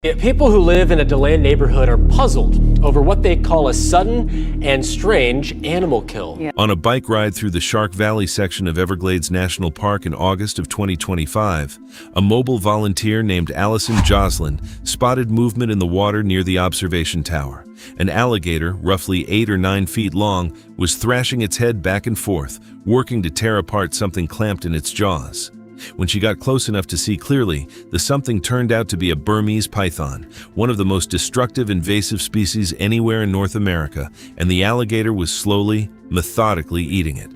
People who live in a DeLand neighborhood are puzzled over what they call a sudden and strange animal kill. On a bike ride through the Shark Valley section of Everglades National Park in August of 2025, a mobile volunteer named Allison Joslin spotted movement in the water near the observation tower. An alligator, roughly 8 or 9 feet long, was thrashing its head back and forth, working to tear apart something clamped in its jaws. When she got close enough to see clearly, the something turned out to be a Burmese python, one of the most destructive invasive species anywhere in North America, and the alligator was slowly, methodically eating it.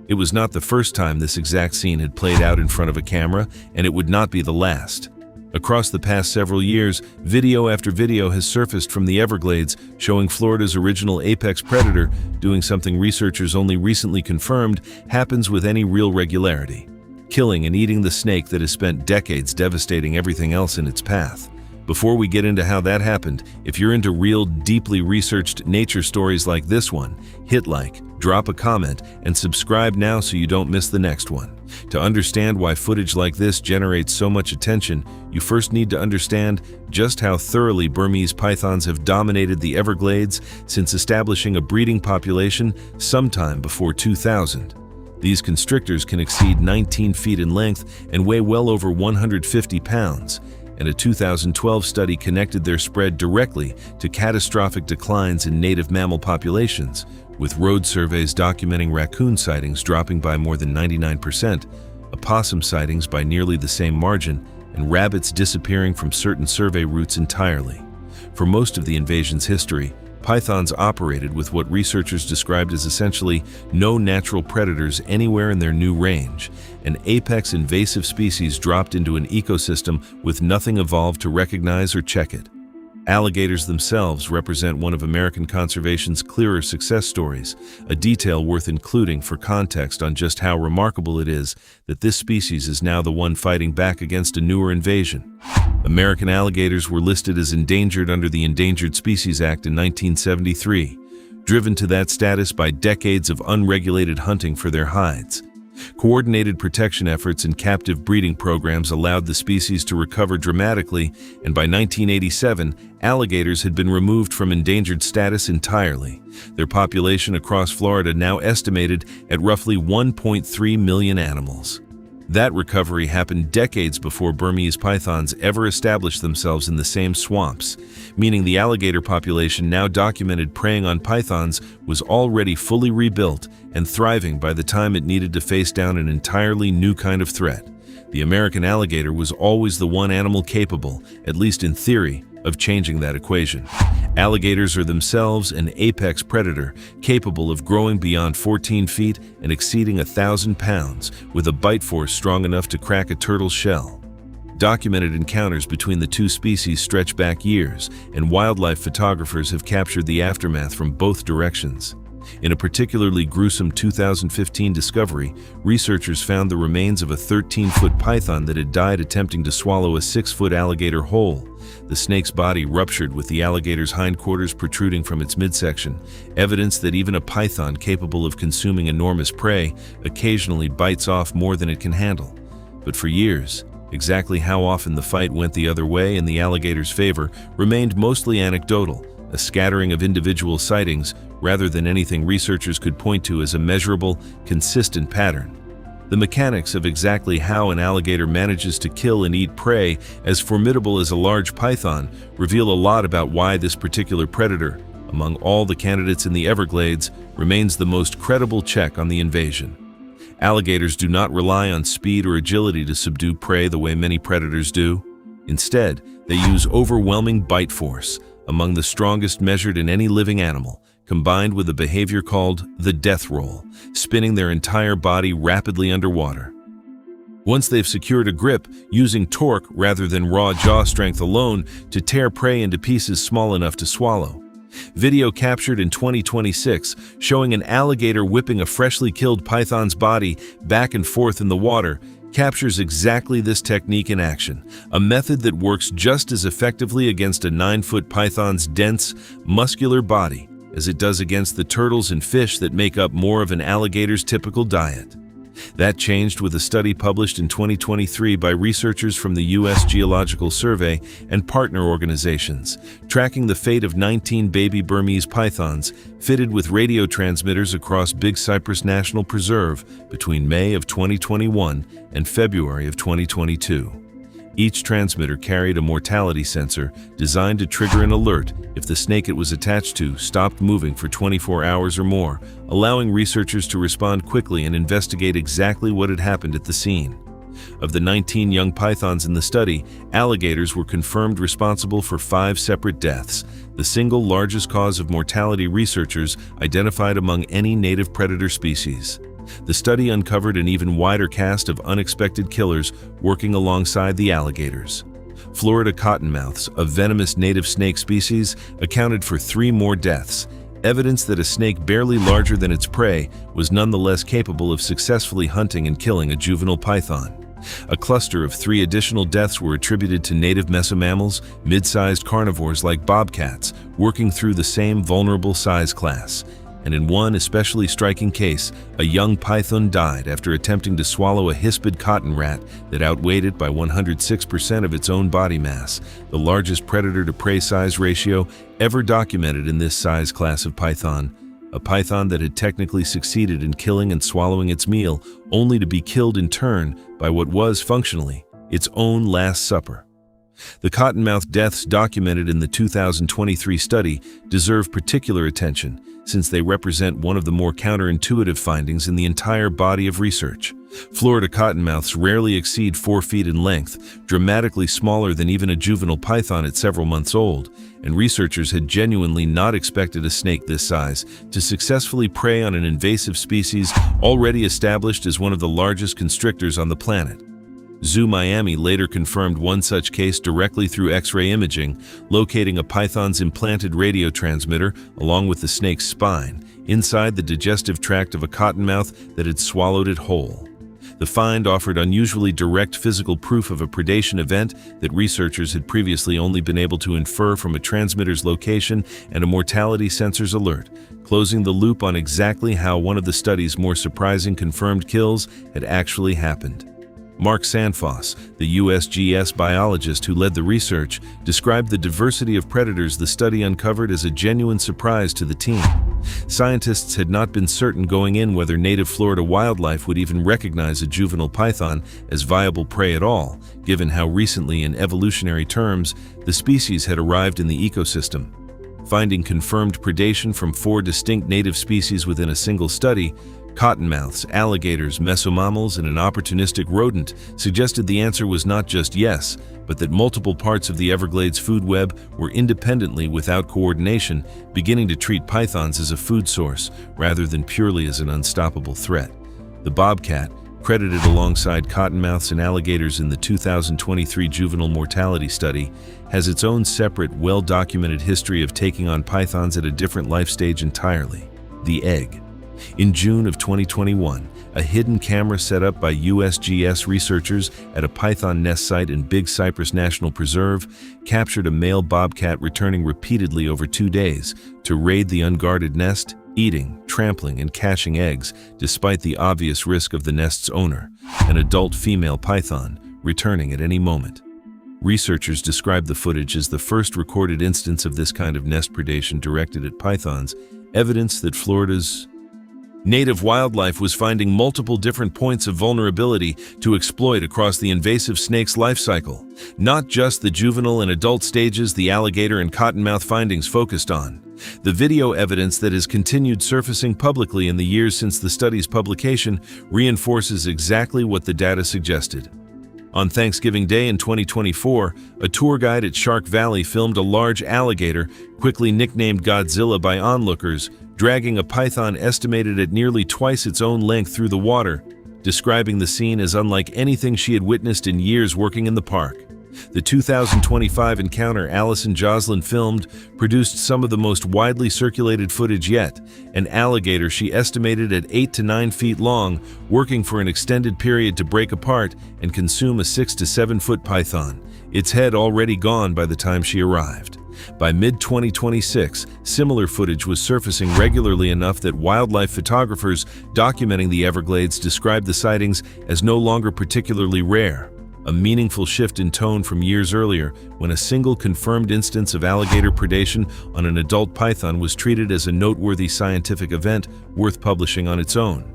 It was not the first time this exact scene had played out in front of a camera, and it would not be the last. Across the past several years, video after video has surfaced from the Everglades showing Florida's original apex predator doing something researchers only recently confirmed happens with any real regularity: killing and eating the snake that has spent decades devastating everything else in its path. Before we get into how that happened, if you're into real, deeply researched nature stories like this one, hit like, drop a comment, and subscribe now so you don't miss the next one. To understand why footage like this generates so much attention, you first need to understand just how thoroughly Burmese pythons have dominated the Everglades since establishing a breeding population sometime before 2000. These constrictors can exceed 19 feet in length and weigh well over 150 pounds, and a 2012 study connected their spread directly to catastrophic declines in native mammal populations, with road surveys documenting raccoon sightings dropping by more than 99%, opossum sightings by nearly the same margin, and rabbits disappearing from certain survey routes entirely. For most of the invasion's history, pythons operated with what researchers described as essentially no natural predators anywhere in their new range, an apex invasive species dropped into an ecosystem with nothing evolved to recognize or check it. Alligators themselves represent one of American conservation's clearer success stories, a detail worth including for context on just how remarkable it is that this species is now the one fighting back against a newer invasion. American alligators were listed as endangered under the Endangered Species Act in 1973, driven to that status by decades of unregulated hunting for their hides. Coordinated protection efforts and captive breeding programs allowed the species to recover dramatically, and by 1987, alligators had been removed from endangered status entirely, their population across Florida now estimated at roughly 1.3 million animals. That recovery happened decades before Burmese pythons ever established themselves in the same swamps, meaning the alligator population now documented preying on pythons was already fully rebuilt and thriving by the time it needed to face down an entirely new kind of threat. The American alligator was always the one animal capable, at least in theory, of changing that equation. Alligators are themselves an apex predator, capable of growing beyond 14 feet and exceeding 1,000 pounds, with a bite force strong enough to crack a turtle's shell. Documented encounters between the two species stretch back years, and wildlife photographers have captured the aftermath from both directions. In a particularly gruesome 2015 discovery, researchers found the remains of a 13-foot python that had died attempting to swallow a 6-foot alligator whole. The snake's body ruptured with the alligator's hindquarters protruding from its midsection, evidence that even a python capable of consuming enormous prey occasionally bites off more than it can handle. But for years, exactly how often the fight went the other way in the alligator's favor remained mostly anecdotal, a scattering of individual sightings rather than anything researchers could point to as a measurable, consistent pattern. The mechanics of exactly how an alligator manages to kill and eat prey as formidable as a large python reveal a lot about why this particular predator, among all the candidates in the Everglades, remains the most credible check on the invasion. Alligators do not rely on speed or agility to subdue prey the way many predators do. Instead, they use overwhelming bite force, among the strongest measured in any living animal, combined with a behavior called the death roll, spinning their entire body rapidly underwater. Once they've secured a grip, using torque rather than raw jaw strength alone to tear prey into pieces small enough to swallow. Video captured in 2026 showing an alligator whipping a freshly killed python's body back and forth in the water captures exactly this technique in action, a method that works just as effectively against a 9-foot python's dense, muscular body as it does against the turtles and fish that make up more of an alligator's typical diet. That changed with a study published in 2023 by researchers from the U.S. Geological Survey and partner organizations, tracking the fate of 19 baby Burmese pythons fitted with radio transmitters across Big Cypress National Preserve between May of 2021 and February of 2022. Each transmitter carried a mortality sensor designed to trigger an alert if the snake it was attached to stopped moving for 24 hours or more, allowing researchers to respond quickly and investigate exactly what had happened at the scene. Of the 19 young pythons in the study, alligators were confirmed responsible for 5 separate deaths, the single largest cause of mortality researchers identified among any native predator species. The study uncovered an even wider cast of unexpected killers working alongside the alligators. Florida cottonmouths, a venomous native snake species, accounted for 3 more deaths, evidence that a snake barely larger than its prey was nonetheless capable of successfully hunting and killing a juvenile python. A cluster of 3 additional deaths were attributed to native mesomammals, mid-sized carnivores like bobcats, working through the same vulnerable size class. And in one especially striking case, a young python died after attempting to swallow a hispid cotton rat that outweighed it by 106% of its own body mass, the largest predator-to-prey size ratio ever documented in this size class of python. A python that had technically succeeded in killing and swallowing its meal, only to be killed in turn by what was, functionally, its own Last Supper. The cottonmouth deaths documented in the 2023 study deserve particular attention, since they represent one of the more counterintuitive findings in the entire body of research. Florida cottonmouths rarely exceed 4 feet in length, dramatically smaller than even a juvenile python at several months old, and researchers had genuinely not expected a snake this size to successfully prey on an invasive species already established as one of the largest constrictors on the planet. Zoo Miami later confirmed one such case directly through X-ray imaging, locating a python's implanted radio transmitter along with the snake's spine inside the digestive tract of a cottonmouth that had swallowed it whole. The find offered unusually direct physical proof of a predation event that researchers had previously only been able to infer from a transmitter's location and a mortality sensor's alert, closing the loop on exactly how one of the study's more surprising confirmed kills had actually happened. Mark Sanfoss, the USGS biologist who led the research, described the diversity of predators the study uncovered as a genuine surprise to the team. Scientists had not been certain going in whether native Florida wildlife would even recognize a juvenile python as viable prey at all, given how recently, in evolutionary terms, the species had arrived in the ecosystem. Finding confirmed predation from 4 distinct native species within a single study, cottonmouths, alligators, mesomammals, and an opportunistic rodent, suggested the answer was not just yes, but that multiple parts of the Everglades food web were independently, without coordination, beginning to treat pythons as a food source rather than purely as an unstoppable threat. The bobcat, credited alongside cottonmouths and alligators in the 2023 juvenile mortality study, has its own separate, well-documented history of taking on pythons at a different life stage entirely: the egg. In June of 2021, a hidden camera set up by USGS researchers at a python nest site in Big Cypress National Preserve captured a male bobcat returning repeatedly over 2 days to raid the unguarded nest, eating, trampling, and caching eggs despite the obvious risk of the nest's owner, an adult female python, returning at any moment. Researchers described the footage as the first recorded instance of this kind of nest predation directed at pythons, evidence that Florida's native wildlife was finding multiple different points of vulnerability to exploit across the invasive snake's life cycle, not just the juvenile and adult stages the alligator and cottonmouth findings focused on. The video evidence that has continued surfacing publicly in the years since the study's publication reinforces exactly what the data suggested. On Thanksgiving Day in 2024, a tour guide at Shark Valley filmed a large alligator, quickly nicknamed Godzilla by onlookers, dragging a python estimated at nearly twice its own length through the water, describing the scene as unlike anything she had witnessed in years working in the park. The 2025 encounter Allison Joslin filmed produced some of the most widely circulated footage yet, an alligator she estimated at 8 to 9 feet long, working for an extended period to break apart and consume a 6 to 7 foot python, its head already gone by the time she arrived. By mid-2026, similar footage was surfacing regularly enough that wildlife photographers documenting the Everglades described the sightings as no longer particularly rare, a meaningful shift in tone from years earlier when a single confirmed instance of alligator predation on an adult python was treated as a noteworthy scientific event worth publishing on its own.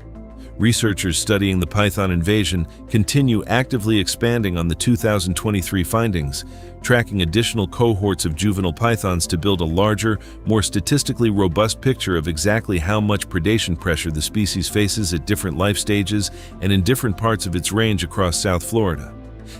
Researchers studying the python invasion continue actively expanding on the 2023 findings, tracking additional cohorts of juvenile pythons to build a larger, more statistically robust picture of exactly how much predation pressure the species faces at different life stages and in different parts of its range across South Florida.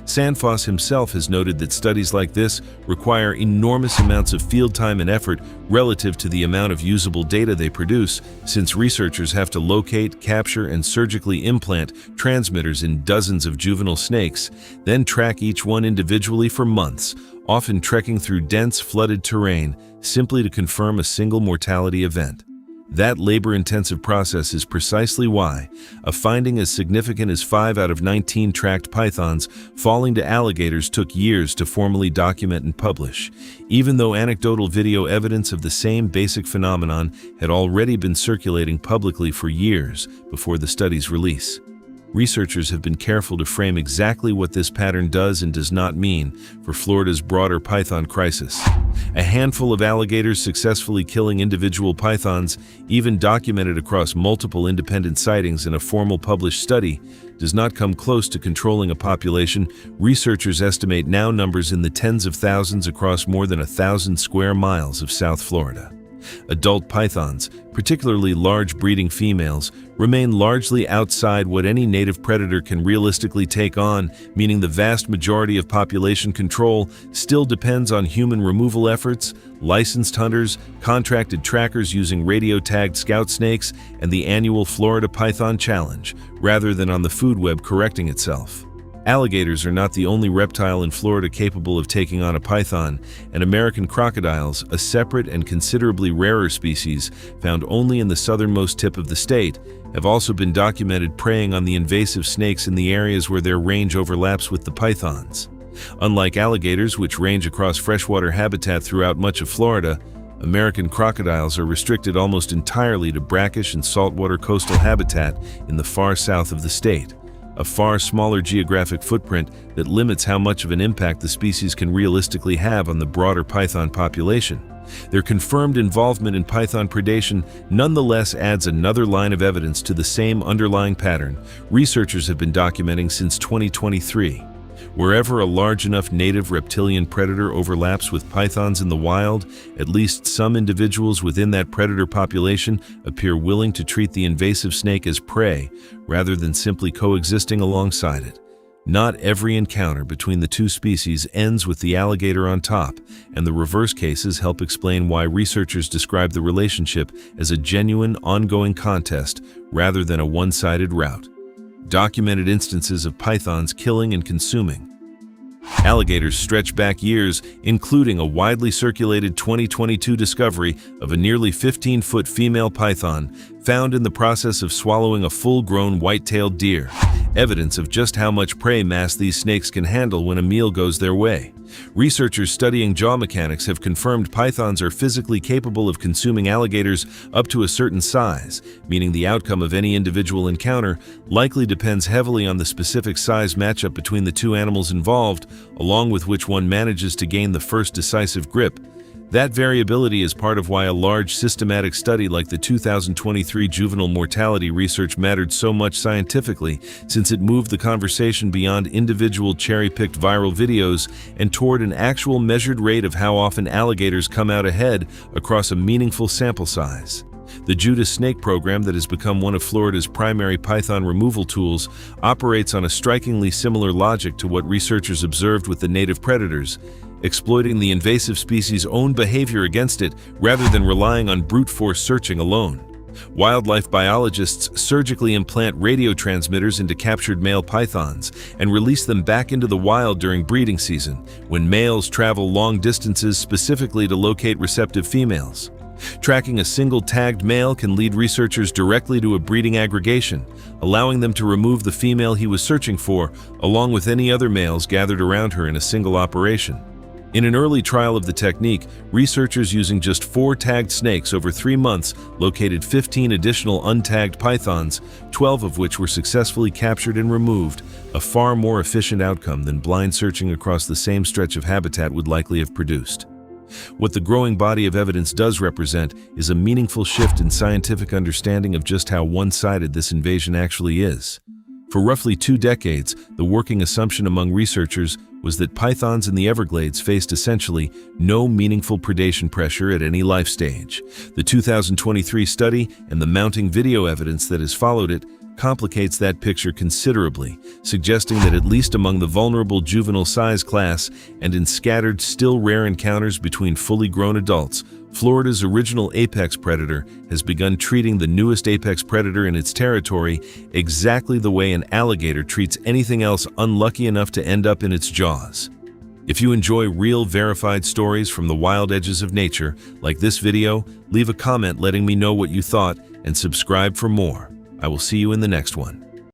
Sandfoss himself has noted that studies like this require enormous amounts of field time and effort relative to the amount of usable data they produce, since researchers have to locate, capture, and surgically implant transmitters in dozens of juvenile snakes, then track each one individually for months, often trekking through dense, flooded terrain, simply to confirm a single mortality event. That labor-intensive process is precisely why a finding as significant as 5 out of 19 tracked pythons falling to alligators took years to formally document and publish, even though anecdotal video evidence of the same basic phenomenon had already been circulating publicly for years before the study's release. Researchers have been careful to frame exactly what this pattern does and does not mean for Florida's broader python crisis. A handful of alligators successfully killing individual pythons, even documented across multiple independent sightings in a formal published study, does not come close to controlling a population researchers estimate now numbers in the tens of thousands across more than 1,000 square miles of South Florida. Adult pythons, particularly large breeding females, remain largely outside what any native predator can realistically take on, meaning the vast majority of population control still depends on human removal efforts, licensed hunters, contracted trackers using radio-tagged scout snakes, and the annual Florida Python Challenge, rather than on the food web correcting itself. Alligators are not the only reptile in Florida capable of taking on a python, and American crocodiles, a separate and considerably rarer species found only in the southernmost tip of the state, have also been documented preying on the invasive snakes in the areas where their range overlaps with the pythons. Unlike alligators, which range across freshwater habitat throughout much of Florida, American crocodiles are restricted almost entirely to brackish and saltwater coastal habitat in the far south of the state, a far smaller geographic footprint that limits how much of an impact the species can realistically have on the broader python population. Their confirmed involvement in python predation nonetheless adds another line of evidence to the same underlying pattern researchers have been documenting since 2023. Wherever a large enough native reptilian predator overlaps with pythons in the wild, at least some individuals within that predator population appear willing to treat the invasive snake as prey rather than simply coexisting alongside it. Not every encounter between the two species ends with the alligator on top, and the reverse cases help explain why researchers describe the relationship as a genuine, ongoing contest rather than a one-sided rout. Documented instances of pythons killing and consuming alligators stretch back years, including a widely circulated 2022 discovery of a nearly 15-foot female python found in the process of swallowing a full-grown white-tailed deer, evidence of just how much prey mass these snakes can handle when a meal goes their way. Researchers studying jaw mechanics have confirmed pythons are physically capable of consuming alligators up to a certain size, meaning the outcome of any individual encounter likely depends heavily on the specific size matchup between the two animals involved, along with which one manages to gain the first decisive grip. That variability is part of why a large systematic study like the 2023 juvenile mortality research mattered so much scientifically, since it moved the conversation beyond individual cherry-picked viral videos and toward an actual measured rate of how often alligators come out ahead across a meaningful sample size. The Judas snake program that has become one of Florida's primary python removal tools operates on a strikingly similar logic to what researchers observed with the native predators, exploiting the invasive species' own behavior against it rather than relying on brute force searching alone. Wildlife biologists surgically implant radio transmitters into captured male pythons and release them back into the wild during breeding season, when males travel long distances specifically to locate receptive females. Tracking a single tagged male can lead researchers directly to a breeding aggregation, allowing them to remove the female he was searching for, along with any other males gathered around her in a single operation. In an early trial of the technique, researchers using just 4 tagged snakes over 3 months located 15 additional untagged pythons, 12 of which were successfully captured and removed, a far more efficient outcome than blind searching across the same stretch of habitat would likely have produced. What the growing body of evidence does represent is a meaningful shift in scientific understanding of just how one-sided this invasion actually is. For roughly 2 decades, the working assumption among researchers was that pythons in the Everglades faced essentially no meaningful predation pressure at any life stage. The 2023 study and the mounting video evidence that has followed it complicates that picture considerably, suggesting that at least among the vulnerable juvenile size class and in scattered, still rare encounters between fully grown adults, Florida's original apex predator has begun treating the newest apex predator in its territory exactly the way an alligator treats anything else unlucky enough to end up in its jaws. If you enjoy real, verified stories from the wild edges of nature, like this video, leave a comment letting me know what you thought and subscribe for more. I will see you in the next one.